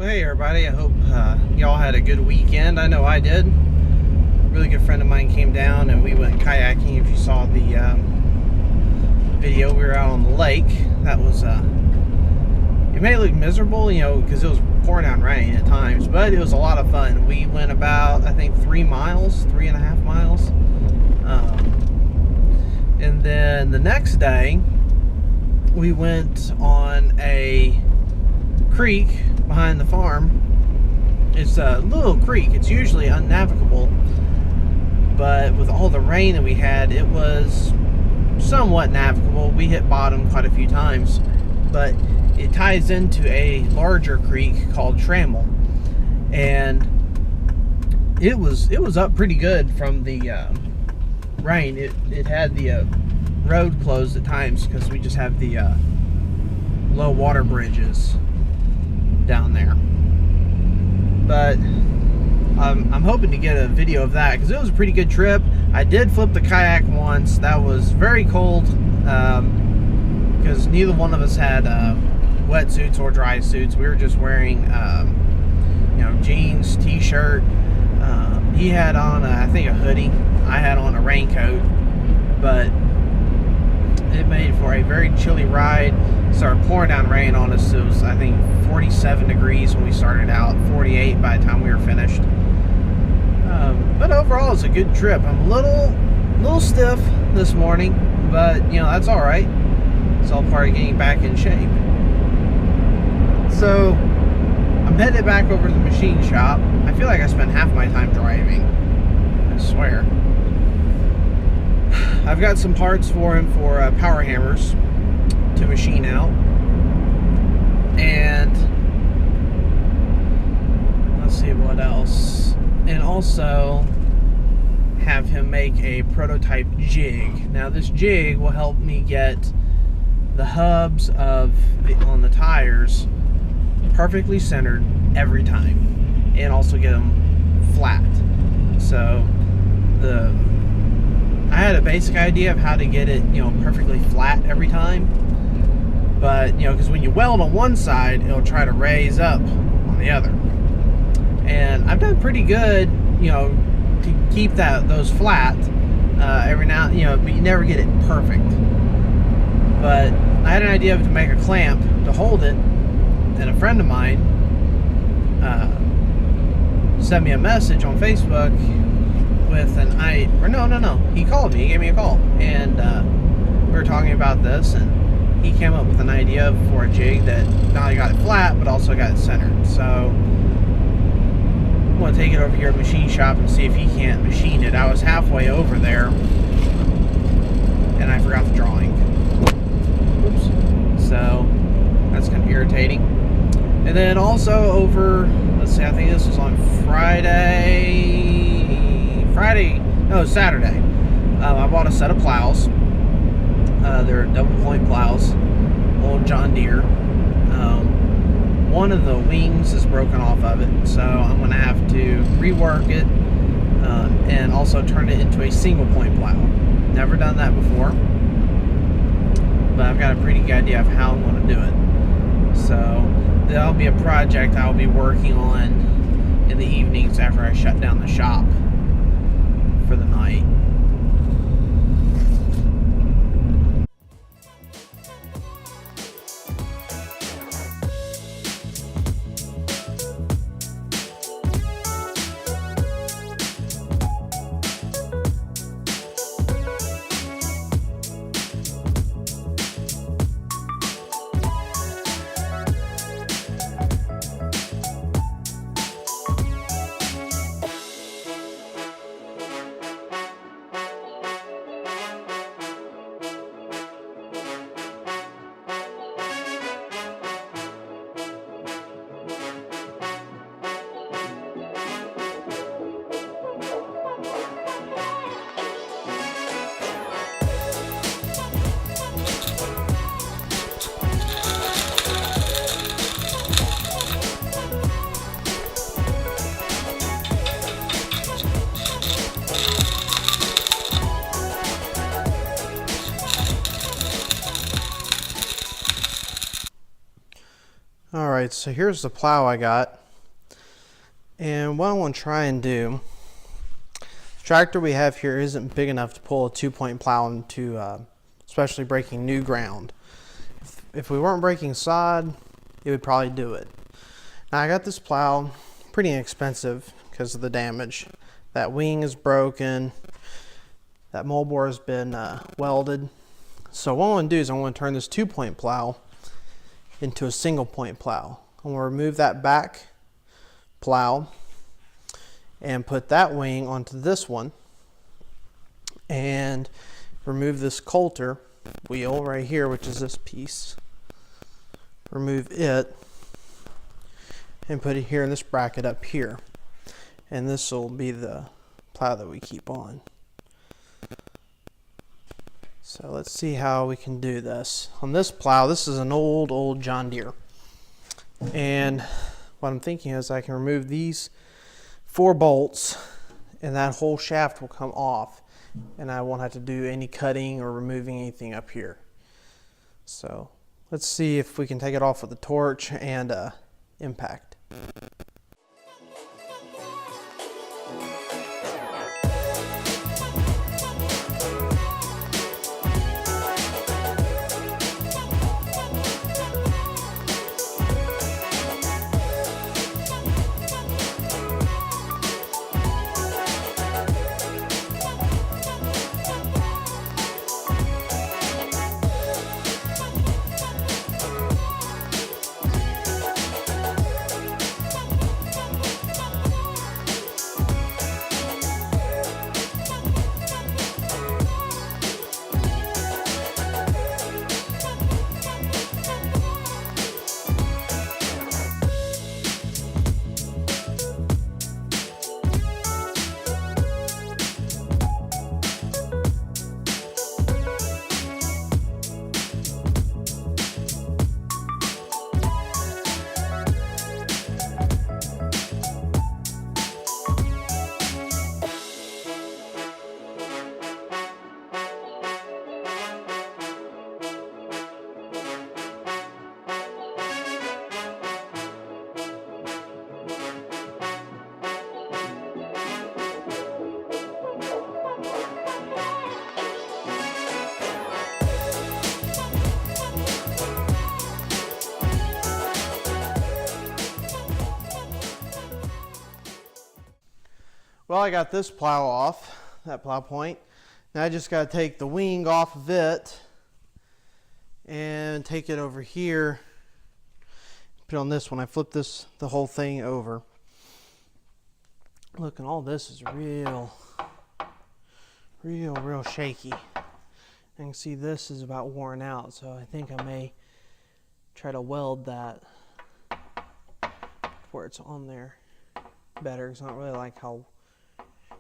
Well, hey everybody, I hope y'all had a good weekend. I know I did. A really good friend of mine came down and we went kayaking. If you saw the video, we were out on the lake. That was, it may look miserable, you know, because it was pouring down rain at times, but it was a lot of fun. We went about, I think, 3.5 miles. And then the next day, we went on a creek behind the farm. It's a little creek. It's usually unnavigable, but with all the rain that we had, it was somewhat navigable. We hit bottom quite a few times, but it ties into a larger creek called Trammel, and it was up pretty good from the rain. It had the road closed at times because we just have the low water bridges down there. But I'm hoping to get a video of that because it was a pretty good trip. I did flip the kayak once. That was very cold because neither one of us had wetsuits or dry suits. We were just wearing jeans, t-shirt. He had on I think a hoodie. I had on a raincoat, but it made for a very chilly ride. It started pouring down rain on us. It was, I think, 47 degrees when we started out, 48 by the time we were finished. But overall, it's a good trip. I'm a little stiff this morning, but that's all right. It's all part of getting back in shape. So I'm headed back over to the machine shop. I feel like I spent half my time driving, I swear. I've got some parts for him for power hammers to machine out, and let's see what else, and also have him make a prototype jig. Now this jig will help me get the hubs on the tires perfectly centered every time, and also get them flat. So I had a basic idea of how to get it, perfectly flat every time. But, because when you weld on one side, it'll try to raise up on the other. And I've done pretty good, to keep those flat every now, but you never get it perfect. But I had an idea to make a clamp to hold it, and a friend of mine sent me a message on Facebook with he called me, he gave me a call, and we were talking about this, and he came up with an idea for a jig that not only got it flat but also got it centered. So I'm going to take it over here at the machine shop and see if he can't machine it. I was halfway over there and I forgot the drawing. Oops. So that's kind of irritating. And then also over, let's see, I think this was on Saturday, I bought a set of plows. They're double point plows, old John Deere. One of the wings is broken off of it, so I'm going to have to rework it and also turn it into a single point plow. Never done that before, but I've got a pretty good idea of how I'm going to do it. So that'll be a project I'll be working on in the evenings after I shut down the shop for the night. Alright, so here's the plow I got. And what I want to try and do, the tractor we have here isn't big enough to pull a 2-point plow into, especially breaking new ground. If we weren't breaking sod, it would probably do it. Now I got this plow, pretty inexpensive because of the damage. That wing is broken. That moldboard has been welded. So what I want to do is I want to turn this 2-point plow into a 1-point plow. I'm going to remove that back plow and put that wing onto this one and remove this coulter wheel right here, which is this piece. Remove it and put it here in this bracket up here, and this will be the plow that we keep on. So let's see how we can do this. On this plow, this is an old John Deere, and what I'm thinking is I can remove these 4 bolts and that whole shaft will come off, and I won't have to do any cutting or removing anything up here. So let's see if we can take it off with a torch and impact. Well, I got this plow off, that plow point. Now I just got to take the wing off of it and take it over here, put it on this one. I flipped the whole thing over. Look, and all this is real shaky. You can see this is about worn out, so I think I may try to weld that before it's on there better, because I don't really like how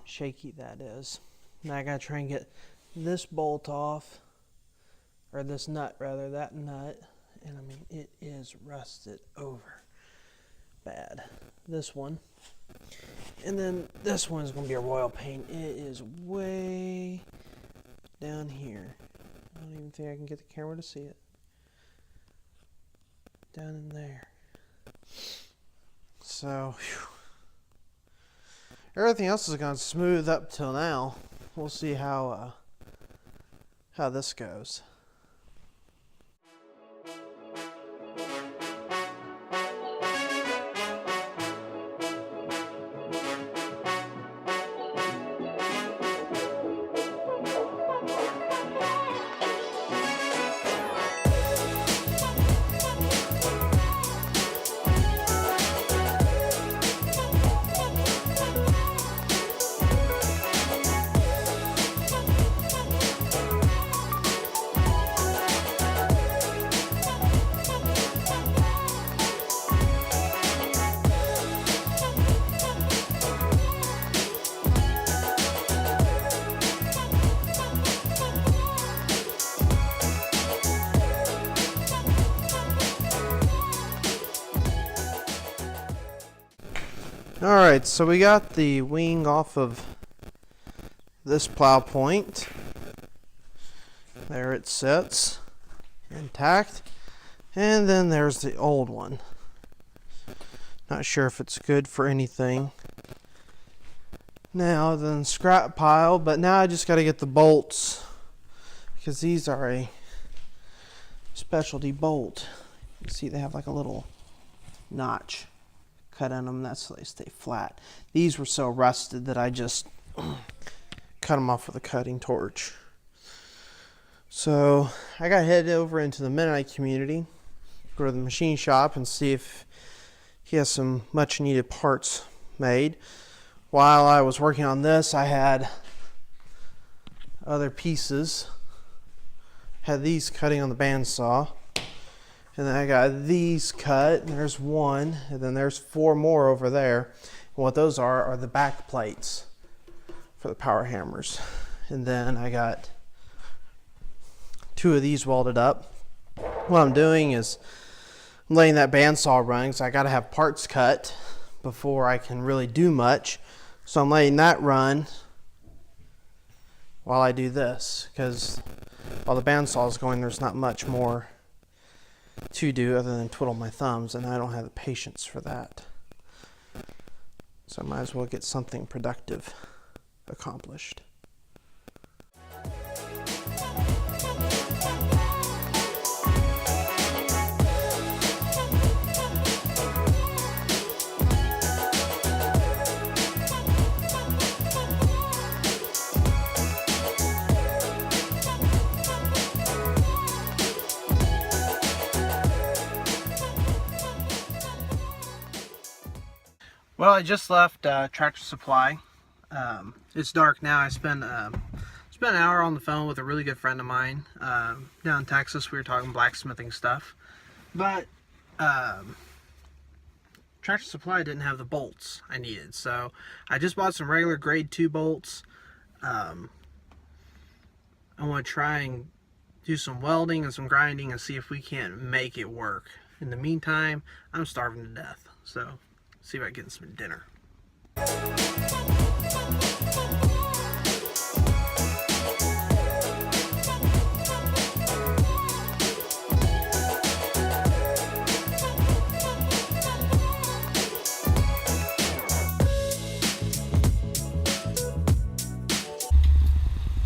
shaky that is. Now I gotta try and get this bolt off, or this nut rather, that nut, and I mean it is rusted over bad. This one, and then this one is gonna be a royal pain. It is way down here. I don't even think I can get the camera to see it. Down in there. So whew. Everything else has gone smooth up till now. We'll see how this goes. Alright, so we got the wing off of this plow point. There it sits, intact. And then there's the old one. Not sure if it's good for anything now other than scrap pile, but now I just got to get the bolts because these are a specialty bolt. You see they have like a little notch cut in them. That's so they stay flat. These were so rusted that I just cut them off with a cutting torch. So I got headed over into the Mennonite community, go to the machine shop and see if he has some much needed parts made. While I was working on this, I had other pieces. Had these cutting on the bandsaw. And then I got these cut, and there's one, and then there's 4 more over there. And what those are the back plates for the power hammers. And then I got 2 of these welded up. What I'm doing is I'm letting that bandsaw run because I got to have parts cut before I can really do much. So I'm letting that run while I do this, because while the bandsaw is going, there's not much more to do other than twiddle my thumbs, and I don't have the patience for that. So I might as well get something productive accomplished. Well, I just left Tractor Supply. It's dark now. I spent an hour on the phone with a really good friend of mine down in Texas. We were talking blacksmithing stuff, but Tractor Supply didn't have the bolts I needed, so I just bought some regular grade 2 bolts. I want to try and do some welding and some grinding and see if we can't make it work. In the meantime, I'm starving to death, so see if I can get some dinner.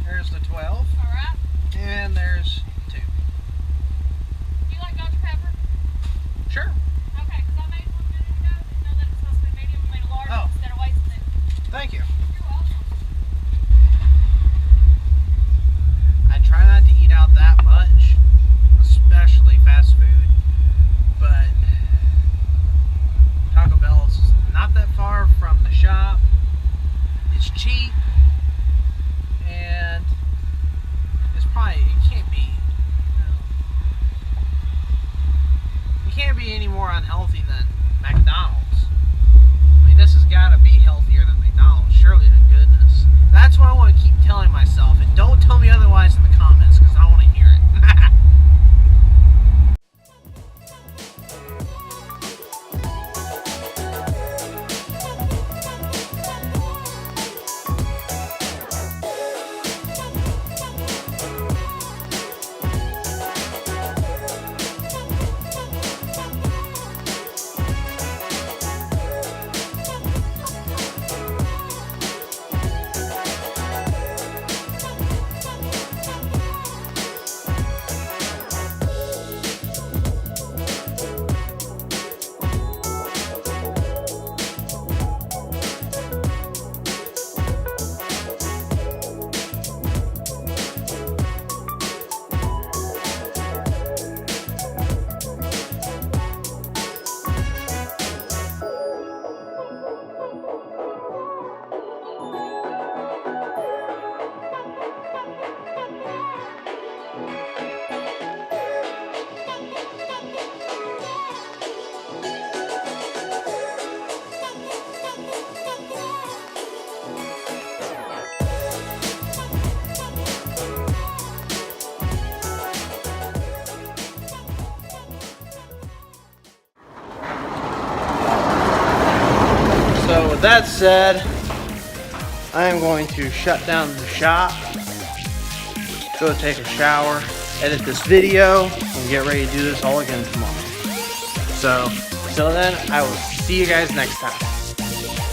There's the 12. All right. And there's 2. Do you like Dr. Pepper? Sure. Okay, because I made one a minute ago. Didn't know that it was supposed to be medium. I made a large instead of wasting it. Thank you. You're welcome. I try not to eat out that much, especially fast food, but Taco Bell is not that far from the shop. It's cheap, and it's probably, you can't be any more unhealthy than McDonald's. I mean, this has got to be healthier than McDonald's, surely to goodness. That's what I want to keep telling myself, and don't tell me otherwise in the comments, because I want to hear it. So with that said, I am going to shut down the shop, go take a shower, edit this video, and get ready to do this all again tomorrow. So Until then, I will see you guys next time.